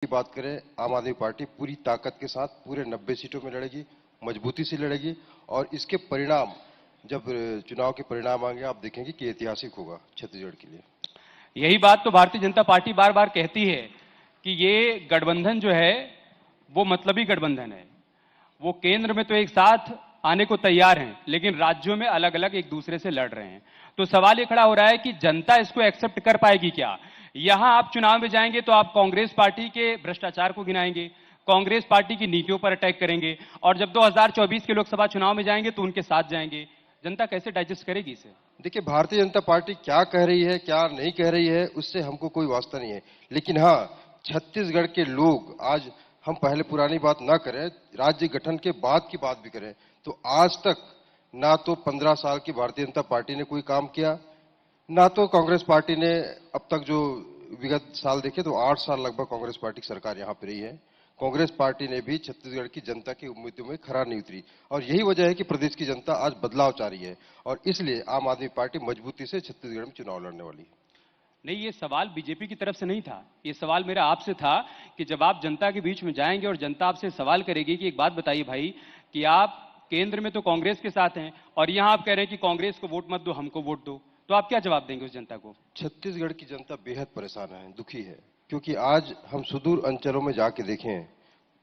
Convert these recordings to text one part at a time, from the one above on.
की बात करें, आम आदमी पार्टी पूरी ताकत के साथ पूरे 90 सीटों में लड़ेगी, मजबूती से लड़ेगी और इसके परिणाम जब चुनाव के परिणाम आएंगे आप देखेंगे कि ऐतिहासिक होगा छत्तीसगढ़ के लिए। यही बात तो भारतीय जनता पार्टी बार बार कहती है कि ये गठबंधन जो है वो मतलबी गठबंधन है। वो केंद्र में तो एक साथ आने को तैयार हैं, लेकिन राज्यों में अलग अलग एक दूसरे से लड़ रहे हैं। तो सवाल ये खड़ा हो रहा है कि जनता इसको एक्सेप्ट कर पाएगी क्या? यहां आप चुनाव में जाएंगे तो आप कांग्रेस पार्टी के भ्रष्टाचार को गिनाएंगे, कांग्रेस पार्टी की नीतियों पर अटैक करेंगे, और जब 2024 के लोकसभा चुनाव में जाएंगे तो उनके साथ जाएंगे। जनता कैसे डाइजेस्ट करेगी इसे? देखिए, भारतीय जनता पार्टी क्या कह रही है क्या नहीं कह रही है उससे हमको कोई वास्ता नहीं है, लेकिन हाँ, छत्तीसगढ़ के लोग आज, हम पहले पुरानी बात ना करें, राज्य गठन के बाद की बात भी करें, तो आज तक ना तो 15 साल की भारतीय जनता पार्टी ने कोई काम किया, ना तो कांग्रेस पार्टी ने अब तक जो विगत साल देखे तो 8 साल लगभग कांग्रेस पार्टी की सरकार यहां पर रही है। कांग्रेस पार्टी ने भी छत्तीसगढ़ की जनता की उम्मीदों में खरा नहीं उतरी और यही वजह है कि प्रदेश की जनता आज बदलाव चाह रही है और इसलिए आम आदमी पार्टी मजबूती से छत्तीसगढ़ में चुनाव लड़ने वाली है। नहीं, ये सवाल बीजेपी की तरफ से नहीं था। ये सवाल मेरा आपसे था कि जब आप जनता के बीच में जाएंगे और जनता आपसे सवाल करेगी कि एक बात बताइए भाई, कि आप केंद्र में तो कांग्रेस के साथ हैं और यहां आप कह रहे हैं कि कांग्रेस को वोट मत दो, हमको वोट दो, तो आप क्या जवाब देंगे उस जनता को? छत्तीसगढ़ की जनता बेहद परेशान है, दुखी है, क्योंकि आज हम सुदूर अंचलों में जाके देखें,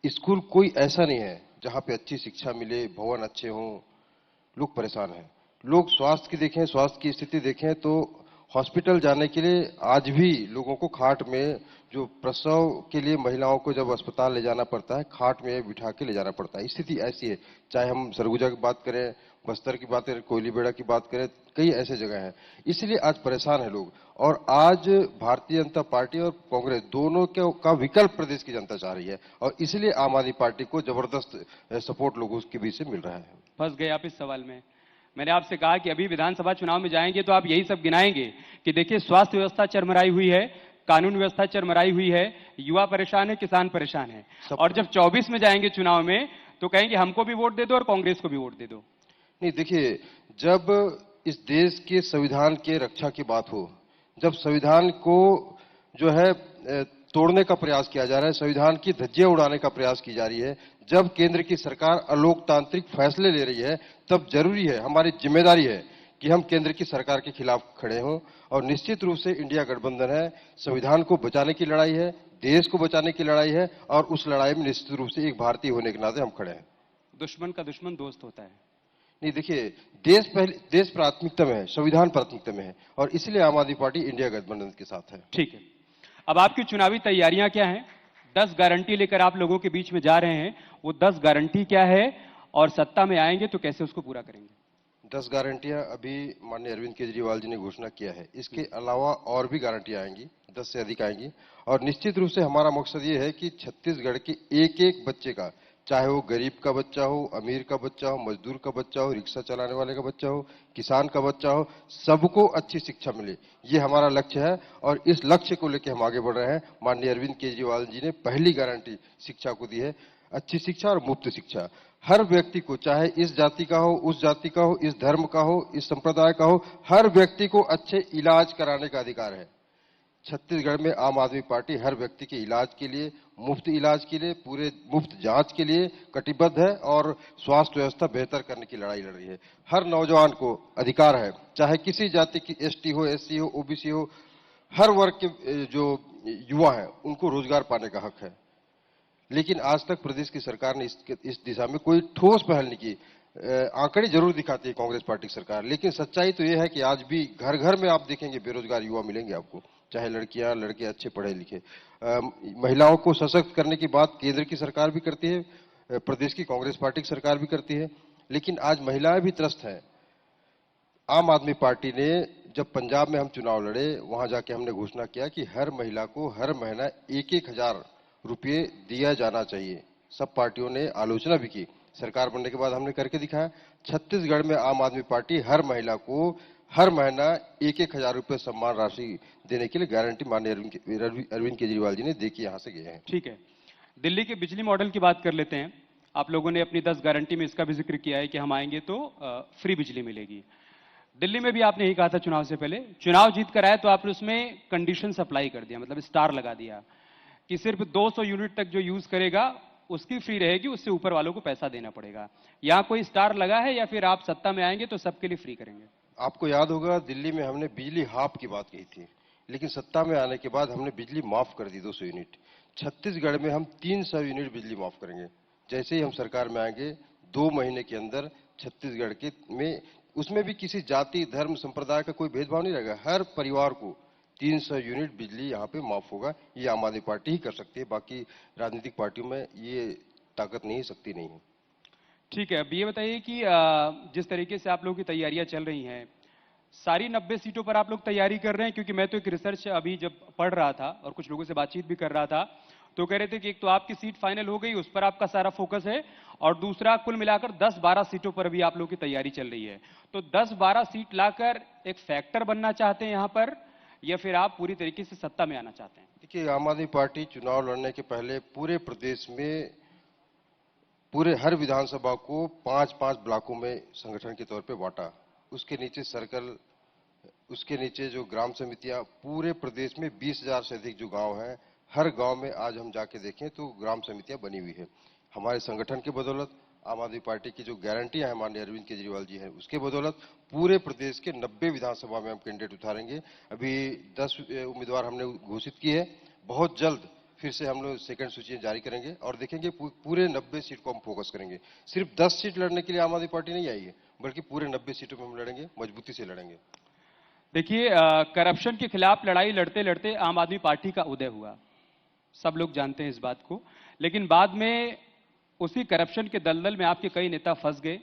स्कूल कोई ऐसा नहीं है जहां पे अच्छी शिक्षा मिले, भवन अच्छे हों। लोग परेशान हैं। लोग स्वास्थ्य की देखें, स्वास्थ्य की स्थिति देखें तो हॉस्पिटल जाने के लिए आज भी लोगों को खाट में, जो प्रसव के लिए महिलाओं को जब अस्पताल ले जाना पड़ता है, खाट में बिठा के ले जाना पड़ता है। स्थिति ऐसी है, चाहे हम सरगुजा की बात करें, बस्तर की बात करें, कोयलीबेड़ा की बात करें, कई ऐसे जगह हैं। इसलिए आज परेशान है लोग और आज भारतीय जनता पार्टी और कांग्रेस दोनों का विकल्प प्रदेश की जनता चाह रही है और इसलिए आम आदमी पार्टी को जबरदस्त सपोर्ट लोगों के बीच से मिल रहा है। फंस गए आप इस सवाल में। मैंने आपसे कहा कि अभी विधानसभा चुनाव में जाएंगे तो आप यही सब गिनाएंगे कि देखिए स्वास्थ्य व्यवस्था चरमराई हुई है, कानून व्यवस्था चरमराई हुई है, युवा परेशान है, किसान परेशान है, और जब 24 में जाएंगे चुनाव में तो कहेंगे हमको भी वोट दे दो और कांग्रेस को भी वोट दे दो। नहीं, देखिए, जब इस देश के संविधान के रक्षा की बात हो, जब संविधान को जो है तोड़ने का प्रयास किया जा रहा है, संविधान की धज्जियां उड़ाने का प्रयास की जा रही है, जब केंद्र की सरकार अलोकतांत्रिक फैसले ले रही है, तब जरूरी है, हमारी जिम्मेदारी है कि हम केंद्र की सरकार के खिलाफ खड़े हों और निश्चित रूप से इंडिया गठबंधन है, संविधान को बचाने की लड़ाई है, देश को बचाने की लड़ाई है और उस लड़ाई में निश्चित रूप से एक भारतीय होने के नाते हम खड़े हैं। दुश्मन का दुश्मन दोस्त होता है। नहीं, देखिए, देश प्राथमिकता में है, संविधान प्राथमिकता में है और इसलिए आम आदमी पार्टी इंडिया गठबंधन के साथ है। ठीक है, अब आपकी चुनावी तैयारियां क्या हैं? 10 गारंटी लेकर आप लोगों के बीच में जा रहे हैं, वो 10 गारंटी क्या है और सत्ता में आएंगे तो कैसे उसको पूरा करेंगे? 10 गारंटियां अभी माननीय अरविंद केजरीवाल जी ने घोषणा किया है। इसके अलावा और भी गारंटियां आएंगी, 10 से अधिक आएंगी और निश्चित रूप से हमारा मकसद ये है कि छत्तीसगढ़ के एक एक बच्चे का, चाहे वो गरीब का बच्चा हो, अमीर का बच्चा हो, मजदूर का बच्चा हो, रिक्शा चलाने वाले का बच्चा हो, किसान का बच्चा हो, सबको अच्छी शिक्षा मिले, ये हमारा लक्ष्य है और इस लक्ष्य को लेकर हम आगे बढ़ रहे हैं। माननीय अरविंद केजरीवाल जी ने पहली गारंटी शिक्षा को दी है, अच्छी शिक्षा और मुफ्त शिक्षा। हर व्यक्ति को, चाहे इस जाति का हो, उस जाति का हो, इस धर्म का हो, इस संप्रदाय का हो, हर व्यक्ति को अच्छे इलाज कराने का अधिकार है। छत्तीसगढ़ में आम आदमी पार्टी हर व्यक्ति के इलाज के लिए, मुफ्त इलाज के लिए, पूरे मुफ्त जांच के लिए कटिबद्ध है और स्वास्थ्य व्यवस्था बेहतर करने की लड़ाई लड़ रही है। हर नौजवान को अधिकार है, चाहे किसी जाति की, एसटी हो, एससी हो, ओबीसी हो, हर वर्ग के जो युवा हैं उनको रोजगार पाने का हक है। लेकिन आज तक प्रदेश की सरकार ने इस दिशा में कोई ठोस पहल नहीं की। आंकड़े जरूर दिखाती है कांग्रेस पार्टी की सरकार, लेकिन सच्चाई तो यह है कि आज भी घर घर में आप देखेंगे बेरोजगार युवा मिलेंगे आपको, चाहे लड़कियां लड़के अच्छे पढ़े लिखे। महिलाओं को सशक्त करने की बात केंद्र की सरकार भी करती है, प्रदेश की कांग्रेस पार्टी की सरकार भी करती है, लेकिन आज महिलाएं भी त्रस्त हैं। आम आदमी पार्टी ने जब पंजाब में हम चुनाव लड़े, वहां जाके हमने घोषणा किया कि हर महिला को हर महीना 1-1 हजार रुपये दिया जाना चाहिए। सब पार्टियों ने आलोचना भी की, सरकार बनने के बाद हमने करके दिखाया। छत्तीसगढ़ में आम आदमी पार्टी हर महिला को हर महीना 1-1 हजार रुपये सम्मान राशि देने के लिए गारंटी माननीय अरविंद केजरीवाल जी ने दे के यहाँ से गए हैं। ठीक है, दिल्ली के बिजली मॉडल की बात कर लेते हैं। आप लोगों ने अपनी 10 गारंटी में इसका भी जिक्र किया है कि हम आएंगे तो फ्री बिजली मिलेगी। दिल्ली में भी आपने यही कहा था चुनाव से पहले, चुनाव जीत कर आए तो आपने उसमें कंडीशन अप्लाई कर दिया, मतलब स्टार लगा दिया कि सिर्फ 200 यूनिट तक जो यूज करेगा उसकी फ्री रहेगी, उससे ऊपर वालों को पैसा देना पड़ेगा। यहाँ कोई स्टार लगा है या फिर आप सत्ता में आएंगे तो सबके लिए फ्री करेंगे? आपको याद होगा दिल्ली में हमने बिजली हाफ की बात कही थी, लेकिन सत्ता में आने के बाद हमने बिजली माफ कर दी 200 यूनिट। छत्तीसगढ़ में हम 300 यूनिट बिजली माफ करेंगे। जैसे ही हम सरकार में आएंगे 2 महीने के अंदर छत्तीसगढ़ के में उसमें भी किसी जाति धर्म संप्रदाय का कोई भेदभाव नहीं रहेगा। हर परिवार को 300 यूनिट बिजली यहाँ पे माफ होगा। ये आम आदमी पार्टी ही कर सकती है, बाकी राजनीतिक पार्टियों में ये ताकत नहीं, शक्ति नहीं है। ठीक है, अब ये बताइए कि जिस तरीके से आप लोगों की तैयारियां चल रही हैं, सारी 90 सीटों पर आप लोग तैयारी कर रहे हैं? क्योंकि मैं तो एक रिसर्च अभी जब पढ़ रहा था और कुछ लोगों से बातचीत भी कर रहा था, तो कह रहे थे कि एक तो आपकी सीट फाइनल हो गई, उस पर आपका सारा फोकस है, और दूसरा कुल मिलाकर 10-12 सीटों पर भी आप लोगों की तैयारी चल रही है। तो 10-12 सीट लाकर एक फैक्टर बनना चाहते हैं यहां पर, या फिर आप पूरी तरीके से सत्ता में आना चाहते हैं? देखिए, आम आदमी पार्टी चुनाव लड़ने के पहले पूरे प्रदेश में पूरे हर विधानसभा को 5-5 ब्लॉकों में संगठन के तौर पे बांटा। उसके नीचे सर्कल, उसके नीचे जो ग्राम समितियां, पूरे प्रदेश में 20,000 से अधिक जो गांव हैं, हर गांव में आज हम जाके देखें तो ग्राम समितियां बनी हुई है। हमारे संगठन के बदौलत, आम आदमी पार्टी की जो गारंटियां हैं माननीय अरविंद केजरीवाल जी हैं, उसके बदौलत पूरे प्रदेश के 90 विधानसभा में हम कैंडिडेट उतारेंगे। अभी 10 उम्मीदवार हमने घोषित किए हैं। बहुत जल्द फिर से हम लोग सेकंड सूची जारी करेंगे और देखेंगे पूरे 90 सीट को हम फोकस करेंगे। सिर्फ 10 सीट लड़ने के लिए आम आदमी पार्टी नहीं आई है, बल्कि पूरे 90 सीटों में हम लड़ेंगे, मजबूती से लड़ेंगे। देखिए, करप्शन के खिलाफ लड़ाई लड़ते लड़ते आम आदमी पार्टी का उदय हुआ, सब लोग जानते हैं इस बात को। लेकिन बाद में उसी करप्शन के दलदल में आपके कई नेता फंस गए,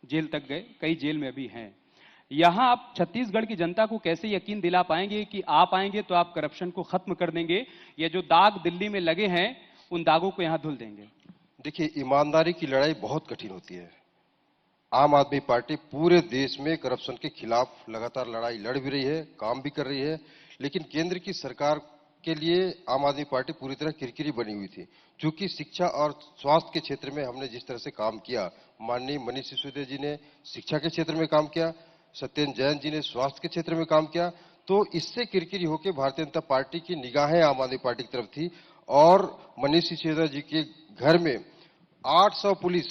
जेल तक गए, कई जेल में अभी हैं। यहां आप छत्तीसगढ़ की जनता को कैसे यकीन दिला पाएंगे कि आप आएंगे तो आप करप्शन को खत्म कर देंगे, या जो दाग दिल्ली में लगे हैं उन दागों को यहां धुल देंगे? देखिए, ईमानदारी की लड़ाई बहुत कठिन होती है। आम आदमी पार्टी पूरे देश में करप्शन के खिलाफ लगातार लड़ाई लड़ भी रही है, काम भी कर रही है, लेकिन केंद्र की सरकार के लिए आम आदमी पार्टी पूरी तरह किरकिरी बनी हुई थी। क्योंकि शिक्षा और स्वास्थ्य के क्षेत्र में हमने जिस तरह से काम किया, माननीय मनीष सिसोदिया जी ने शिक्षा के क्षेत्र में काम किया, सत्येंद्र जैन जी ने स्वास्थ्य के क्षेत्र में काम किया, तो इससे किरकिरी होकर भारतीय जनता पार्टी की निगाहें आम आदमी पार्टी की तरफ थी। और मनीष सिसोदिया जी के घर में 800 पुलिस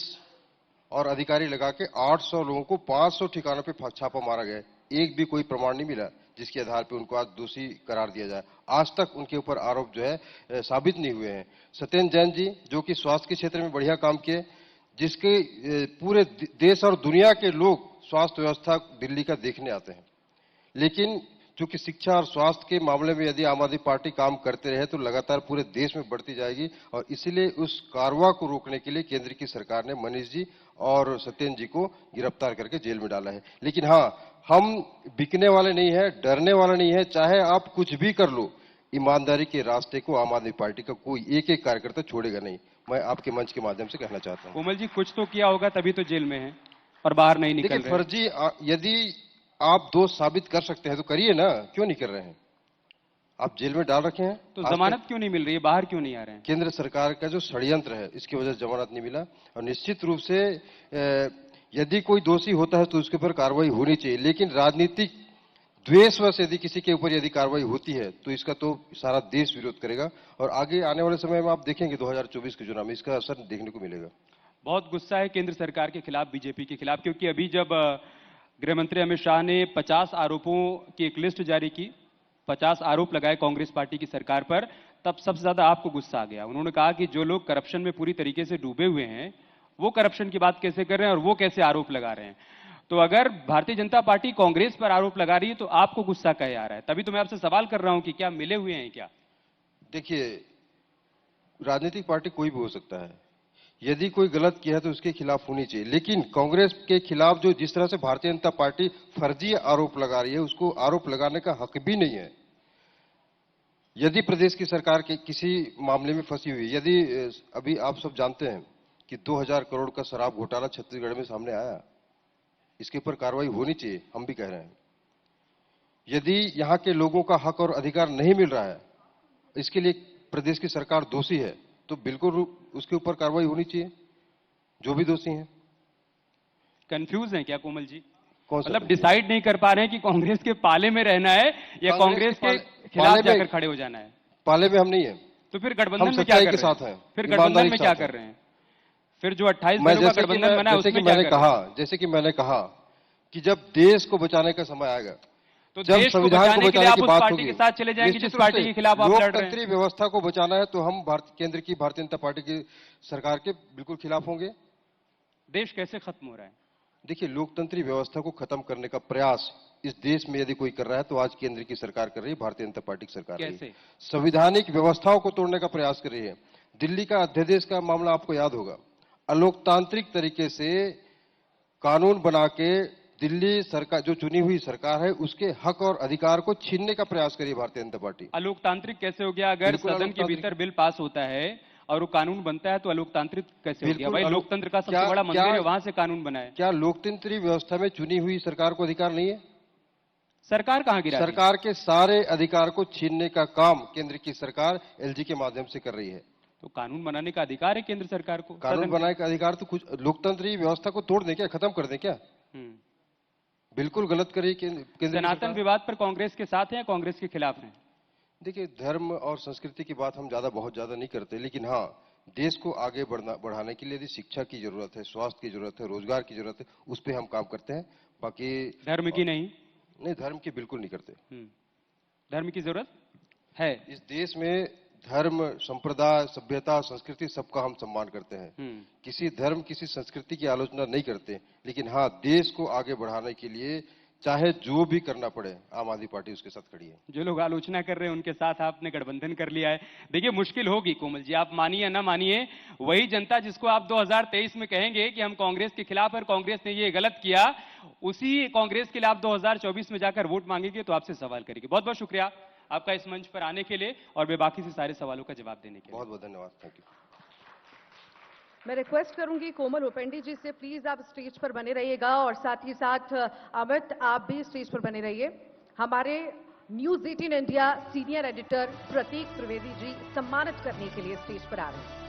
और अधिकारी लगा के 800 लोगों को 500 ठिकानों पे छापा मारा गया। एक भी कोई प्रमाण नहीं मिला जिसके आधार पे उनको आज दोषी करार दिया जाए। आज तक उनके ऊपर आरोप जो है साबित नहीं हुए हैं। सत्येंद्र जैन जी जो कि स्वास्थ्य के क्षेत्र में बढ़िया काम किए, जिसके पूरे देश और दुनिया के लोग स्वास्थ्य व्यवस्था दिल्ली का देखने आते हैं, लेकिन चूंकि शिक्षा और स्वास्थ्य के मामले में यदि आम आदमी पार्टी काम करते रहे तो लगातार पूरे देश में बढ़ती जाएगी। और इसीलिए उस कारवा को रोकने के लिए केंद्र की सरकार ने मनीष जी और सत्येंद्र जी को गिरफ्तार करके जेल में डाला है। लेकिन हाँ, हम बिकने वाले नहीं है, डरने वाले नहीं है, चाहे आप कुछ भी कर लो, ईमानदारी के रास्ते को आम आदमी पार्टी का कोई एक एक कार्यकर्ता छोड़ेगा नहीं। मैं आपके मंच के माध्यम से कहना चाहता हूँ। कोमल जी, कुछ तो किया होगा तभी तो जेल में है और बाहर नहीं निकल देखिए, रहे। फर्जी यदि आप दोष साबित कर सकते हैं तो करिए ना, क्यों नहीं कर रहे हैं? आप जेल में डाल रखे हैं तो जमानत क्यों नहीं मिल रही है, बाहर क्यों नहीं आ रहे हैं? केंद्र सरकार का जो षड्यंत्र है, इसकी वजह से जमानत नहीं मिला। और निश्चित रूप से यदि कोई दोषी होता है तो उसके ऊपर कार्रवाई होनी चाहिए, लेकिन राजनीतिक द्वेषवश यदि किसी के ऊपर यदि कार्रवाई होती है तो इसका तो सारा देश विरोध करेगा। और आगे आने वाले समय में आप देखेंगे 2024 के चुनाव में इसका असर देखने को मिलेगा। बहुत गुस्सा है केंद्र सरकार के खिलाफ, बीजेपी के खिलाफ, क्योंकि अभी जब गृह मंत्री अमित शाह ने 50 आरोपों की एक लिस्ट जारी की, 50 आरोप लगाए कांग्रेस पार्टी की सरकार पर, तब सबसे ज्यादा आपको गुस्सा आ गया। उन्होंने कहा कि जो लोग करप्शन में पूरी तरीके से डूबे हुए हैं वो करप्शन की बात कैसे कर रहे हैं और वो कैसे आरोप लगा रहे हैं। तो अगर भारतीय जनता पार्टी कांग्रेस पर आरोप लगा रही है तो आपको गुस्सा कहे आ रहा है? तभी तो मैं आपसे सवाल कर रहा हूं कि क्या मिले हुए हैं क्या? देखिए, राजनीतिक पार्टी कोई भी हो सकता है, यदि कोई गलत किया है तो उसके खिलाफ होनी चाहिए, लेकिन कांग्रेस के खिलाफ जो जिस तरह से भारतीय जनता पार्टी फर्जी आरोप लगा रही है, उसको आरोप लगाने का हक भी नहीं है। यदि प्रदेश की सरकार के किसी मामले में फंसी हुई, यदि अभी आप सब जानते हैं कि 2000 करोड़ का शराब घोटाला छत्तीसगढ़ में सामने आया, इसके ऊपर कार्रवाई होनी चाहिए, हम भी कह रहे हैं। यदि यहां के लोगों का हक और अधिकार नहीं मिल रहा है, इसके लिए प्रदेश की सरकार दोषी है, तो बिल्कुल उसके ऊपर कार्रवाई होनी चाहिए, जो भी दोषी हैं। कंफ्यूज हैं क्या कोमल जी? कौन सा मतलब डिसाइड नहीं कर पा रहे हैं कि कांग्रेस के पाले में रहना है या कांग्रेस के खिलाफ जाकर खड़े हो जाना है? पाले में हम नहीं है। तो फिर हम गठबंधन में क्या सच्चाई कर के रहे हैं? साथ हैं, फिर ईमानदारी गठबंधन में के क्या साथ कर हैं। रहे हैं? फिर जो 28 मैं दलों का गठबंधन बना है उसमें क्या कर रहे हैं? जैसे कि मैंने कहा कि जब देश को बचाने का समय आएगा, तो जब देश को संविधान को बचाने के लिए बचाने आप की उस बात पार्टी होगी, के साथ चले जाएंगे जिस निश्चित रूप पार्टी से के खिलाफ आप लड़ रहे हैं। लोकतंत्री व्यवस्था को बचाना है तो हम केंद्र की भारतीय जनता पार्टी की सरकार के बिल्कुल खिलाफ होंगे। देश कैसे खत्म हो रहा है? देखिए, लोकतंत्री व्यवस्था को खत्म करने का प्रयास इस देश में यदि कोई कर रहा है तो आज केंद्र की सरकार कर रही है, भारतीय जनता पार्टी की सरकार रही है। कैसे? संवैधानिक व्यवस्थाओं को तोड़ने का प्रयास कर रही है। दिल्ली का अध्यादेश का मामला आपको याद होगा। अलोकतांत्रिक तरीके से कानून बना के दिल्ली सरकार, जो चुनी हुई सरकार है, उसके हक और अधिकार को छीनने का प्रयास करी भारतीय जनता पार्टी। अलोकतांत्रिक कैसे हो गया? अगर बिल्कुल सदन के अलोकतांत्रिक। भीतर बिल पास होता है और वो कानून बनता है तो अलोकतांत्रिक कैसे हो गया? बिल्कुल भाई लोकतंत्र का सबसे बड़ा मंदिर है, वहां से कानून बना है। क्या लोकतंत्री व्यवस्था में चुनी हुई सरकार को अधिकार नहीं है? सरकार कहां गिरा दी? सरकार के सारे अधिकार को छीनने का काम केंद्र की सरकार एलजी के माध्यम से कर रही है। तो कानून बनाने का अधिकार है केंद्र सरकार को। कानून सदन बनाने का अधिकार तो कुछ लोकतंत्री व्यवस्था को तोड़ दें क्या, खत्म कर दें क्या? हम्म। बिल्कुल गलत करिए केंद्र की सनातन सरकार। विवाद पर कांग्रेस के साथ है या कांग्रेस के खिलाफ है? देखिए, धर्म और संस्कृति की बात हम बहुत ज्यादा नहीं करते, लेकिन हाँ, देश को आगे बढ़ाने के लिए यदि शिक्षा की जरूरत है, स्वास्थ्य की जरूरत है, रोजगार की जरूरत है, उस पर हम काम करते हैं। बाकी धर्म की नहीं? नहीं, धर्म की बिल्कुल नहीं करते। धर्म की जरूरत है। इस देश में धर्म, संप्रदाय, सभ्यता, संस्कृति सबका हम सम्मान करते हैं। किसी धर्म, किसी संस्कृति की आलोचना नहीं करते, लेकिन हाँ, देश को आगे बढ़ाने के लिए चाहे जो भी करना पड़े, आम आदमी पार्टी उसके साथ खड़ी है। जो लोग आलोचना कर रहे हैं उनके साथ आपने गठबंधन कर लिया है। देखिए, मुश्किल होगी कोमल जी, आप मानिए या ना मानिए, वही जनता जिसको आप 2023 में कहेंगे कि हम कांग्रेस के खिलाफ और कांग्रेस ने ये गलत किया, उसी कांग्रेस के लिए आप 2024 में जाकर वोट मांगेंगे तो आपसे सवाल करेंगे। बहुत बहुत शुक्रिया आपका इस मंच पर आने के लिए और बेबाकी से सारे सवालों का जवाब देने के लिए। बहुत बहुत धन्यवाद। Thank you. मैं रिक्वेस्ट करूंगी कोमल हुपेंडी जी से, प्लीज आप स्टेज पर बने रहिएगा और साथ ही साथ अमित, आप भी स्टेज पर बने रहिए। हमारे न्यूज 18 इंडिया सीनियर एडिटर प्रतीक त्रिवेदी जी सम्मानित करने के लिए स्टेज पर आ रहे हैं।